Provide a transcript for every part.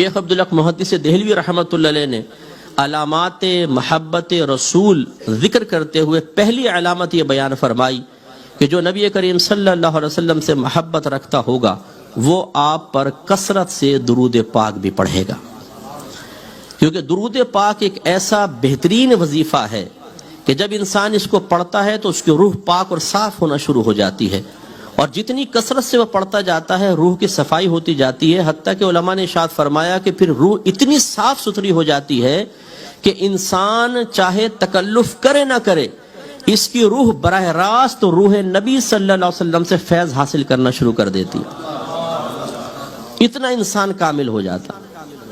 شیخ عبدالحق محدث دہلوی رحمۃ اللہ علیہ نے علامات محبت رسول ذکر کرتے ہوئے پہلی علامت یہ بیان فرمائی کہ جو نبی کریم صلی اللہ علیہ وسلم سے محبت رکھتا ہوگا وہ آپ پر کثرت سے درود پاک بھی پڑھے گا، کیونکہ درود پاک ایک ایسا بہترین وظیفہ ہے کہ جب انسان اس کو پڑھتا ہے تو اس کی روح پاک اور صاف ہونا شروع ہو جاتی ہے، اور جتنی کثرت سے وہ پڑھتا جاتا ہے روح کی صفائی ہوتی جاتی ہے، حتیٰ کہ علماء نے ارشاد فرمایا کہ پھر روح اتنی صاف ستھری ہو جاتی ہے کہ انسان چاہے تکلف کرے نہ کرے اس کی روح براہ راست روح نبی صلی اللہ علیہ وسلم سے فیض حاصل کرنا شروع کر دیتی ہے، اتنا انسان کامل ہو جاتا۔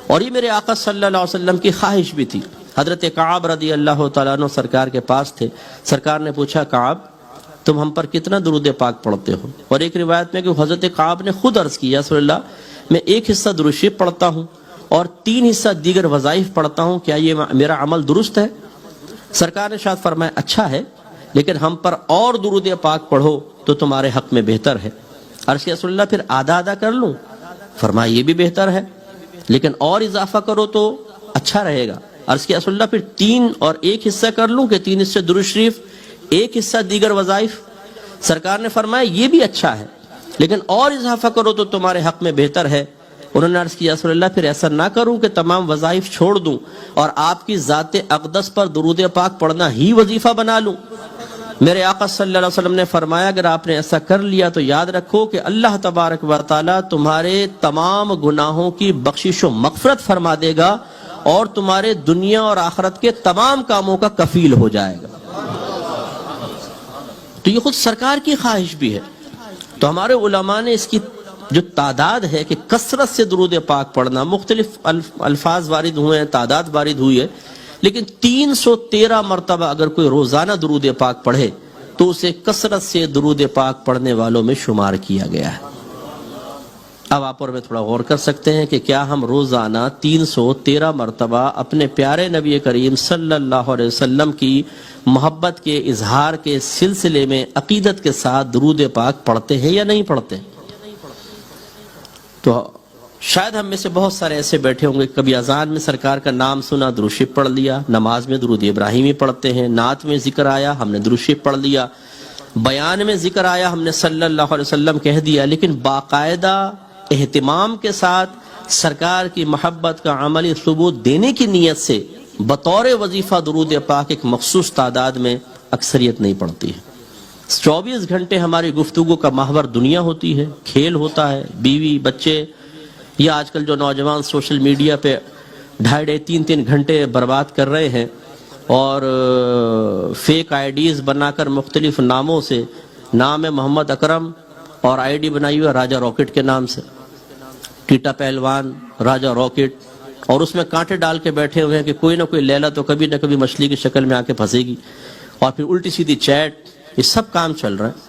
اور یہ میرے آقا صلی اللہ علیہ وسلم کی خواہش بھی تھی۔ حضرت کعب رضی اللہ تعالیٰ عنہ سرکار کے پاس تھے، سرکار نے پوچھا کعب تم ہم پر کتنا درود پاک پڑھتے ہو؟ اور ایک روایت میں کہ حضرت کعب نے خود عرض کیا رسول اللہ میں ایک حصہ درود شریف پڑھتا ہوں اور 3 حصہ دیگر وظائف پڑھتا ہوں، کیا یہ میرا عمل درست ہے؟ سرکار نے ارشاد فرمایا اچھا ہے، لیکن ہم پر اور درود پاک پڑھو تو تمہارے حق میں بہتر ہے۔ عرض کیا رسول اللہ پھر آدھا آدھا کر لوں؟ فرمایا یہ بھی بہتر ہے، لیکن اور اضافہ کرو تو اچھا رہے گا۔ عرض کیا رسول اللہ پھر 3 اور 1 حصہ کر لوں کہ 3 حصے درود شریف 1 حصہ دیگر وظائف؟ سرکار نے فرمایا یہ بھی اچھا ہے، لیکن اور اضافہ کرو تو تمہارے حق میں بہتر ہے۔ انہوں نے عرض کیا رسول اللہ پھر ایسا نہ کروں کہ تمام وظائف چھوڑ دوں اور آپ کی ذات اقدس پر درود پاک پڑھنا ہی وظیفہ بنا لوں؟ میرے آقا صلی اللہ علیہ وسلم نے فرمایا اگر آپ نے ایسا کر لیا تو یاد رکھو کہ اللہ تبارک و تعالی تمہارے تمام گناہوں کی بخشش و مغفرت فرما دے گا اور تمہارے دنیا اور آخرت کے تمام کاموں کا کفیل ہو جائے گا۔ تو یہ خود سرکار کی خواہش بھی ہے۔ تو ہمارے علماء نے اس کی جو تعداد ہے کہ کثرت سے درود پاک پڑھنا، مختلف الفاظ وارد ہوئے ہیں، تعداد وارد ہوئی ہے، لیکن 313 مرتبہ اگر کوئی روزانہ درود پاک پڑھے تو اسے کثرت سے درود پاک پڑھنے والوں میں شمار کیا گیا ہے۔ اب آپ اور میں تھوڑا غور کر سکتے ہیں کہ کیا ہم روزانہ 313 مرتبہ اپنے پیارے نبی کریم صلی اللہ علیہ وسلم کی محبت کے اظہار کے سلسلے میں عقیدت کے ساتھ درود پاک پڑھتے ہیں یا نہیں پڑھتے؟ تو شاید ہم میں سے بہت سارے ایسے بیٹھے ہوں گے کبھی اذان میں سرکار کا نام سنا درود شریف پڑھ لیا، نماز میں درود ابراہیمی پڑھتے ہیں، نعت میں ذکر آیا ہم نے درود شریف پڑھ لیا، بیان میں ذکر آیا ہم نے صلی اللہ علیہ وسلم کہہ دیا، لیکن باقاعدہ اہتمام کے ساتھ سرکار کی محبت کا عملی ثبوت دینے کی نیت سے بطور وظیفہ درود پاک ایک مخصوص تعداد میں اکثریت نہیں پڑھتی ہے۔ 24 گھنٹے ہماری گفتگو کا محور دنیا ہوتی ہے، کھیل ہوتا ہے، بیوی بچے، یا آج کل جو نوجوان سوشل میڈیا پہ 2.5-3 گھنٹے برباد کر رہے ہیں اور فیک آئی ڈیز بنا کر مختلف ناموں سے، نام ہے محمد اکرم اور آئی ڈی بنائی ہوئی ہے راجہ راکٹ کے نام سے، ٹیٹا پہلوان راجہ راکٹ، اور اس میں کانٹے ڈال کے بیٹھے ہوئے ہیں کہ کوئی نہ کوئی لیلا تو کبھی نہ کبھی مچھلی کی شکل میں آ کے پھنسے گی، اور پھر الٹی سیدھی چیٹ، یہ سب کام چل رہا ہے۔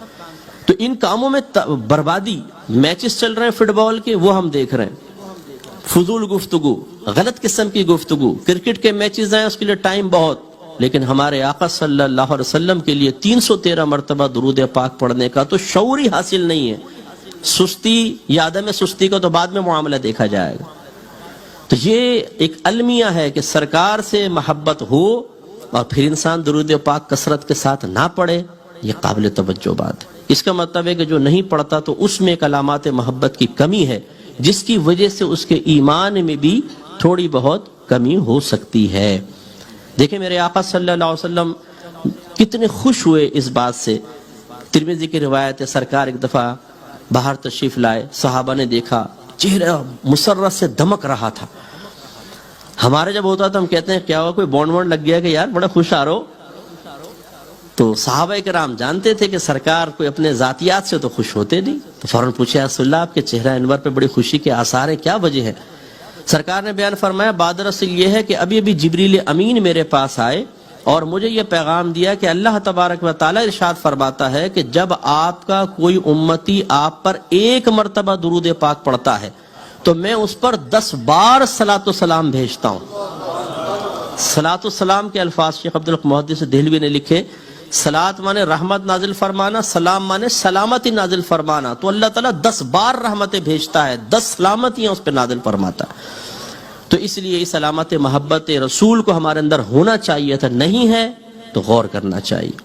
تو ان کاموں میں بربادی، میچز چل رہے ہیں فٹ بال کے وہ ہم دیکھ رہے ہیں، فضول گفتگو، غلط قسم کی گفتگو، کرکٹ کے میچز ہیں اس کے لیے ٹائم بہت، لیکن ہمارے آقا صلی اللہ علیہ وسلم کے لیے 313 مرتبہ درود پاک پڑھنے کا تو شعور ہی حاصل نہیں ہے۔ سستی یا عدم سستی کا تو بعد میں معاملہ دیکھا جائے گا۔ تو یہ ایک المیہ ہے کہ سرکار سے محبت ہو اور پھر انسان درود پاک کثرت کے ساتھ نہ پڑھے، یہ قابل توجہ بات ہے۔ اس کا مطلب ہے کہ جو نہیں پڑھتا تو اس میں ایک علامات محبت کی کمی ہے جس کی وجہ سے اس کے ایمان میں بھی تھوڑی بہت کمی ہو سکتی ہے۔ دیکھیں میرے آقا صلی اللہ علیہ وسلم کتنے خوش ہوئے اس بات سے۔ ترمذی کی روایت ہے سرکار ایک دفعہ باہر تشریف لائے، صحابہ نے دیکھا چہرہ مسرت سے دمک رہا تھا۔ ہمارے جب ہوتا تو ہم کہتے ہیں کیا ہوا، کوئی بونڈ لگ گیا کہ یار بڑا خوش آ رہو؟ تو صحابہ کرام جانتے تھے کہ سرکار کوئی اپنے ذاتیات سے تو خوش ہوتے نہیں، تو فوراً پوچھا یا رسول اللہ آپ کے چہرہ انور پہ بڑی خوشی کے آثار ہیں، کیا وجہ ہے؟ سرکار نے بیان فرمایا بادر اصل یہ ہے کہ ابھی ابھی جبریل امین میرے پاس آئے اور مجھے یہ پیغام دیا کہ اللہ تبارک و تعالی ارشاد فرماتا ہے کہ جب آپ کا کوئی امتی آپ پر 1 مرتبہ درود پاک پڑھتا ہے تو میں اس پر 10 بار صلاۃ و سلام بھیجتا ہوں۔ صلاۃ و سلام کے الفاظ شیخ عبدالحق محدث دہلوی نے لکھے، صلاۃ مانے رحمت نازل فرمانا، سلام مانے سلامتی نازل فرمانا، تو اللہ تعالیٰ 10 بار رحمتیں بھیجتا ہے، 10 سلامتیاں اس پہ نازل فرماتا ہے۔ تو اس لیے اس علامت محبت رسول کو ہمارے اندر ہونا چاہیے تھا، نہیں ہے تو غور کرنا چاہیے.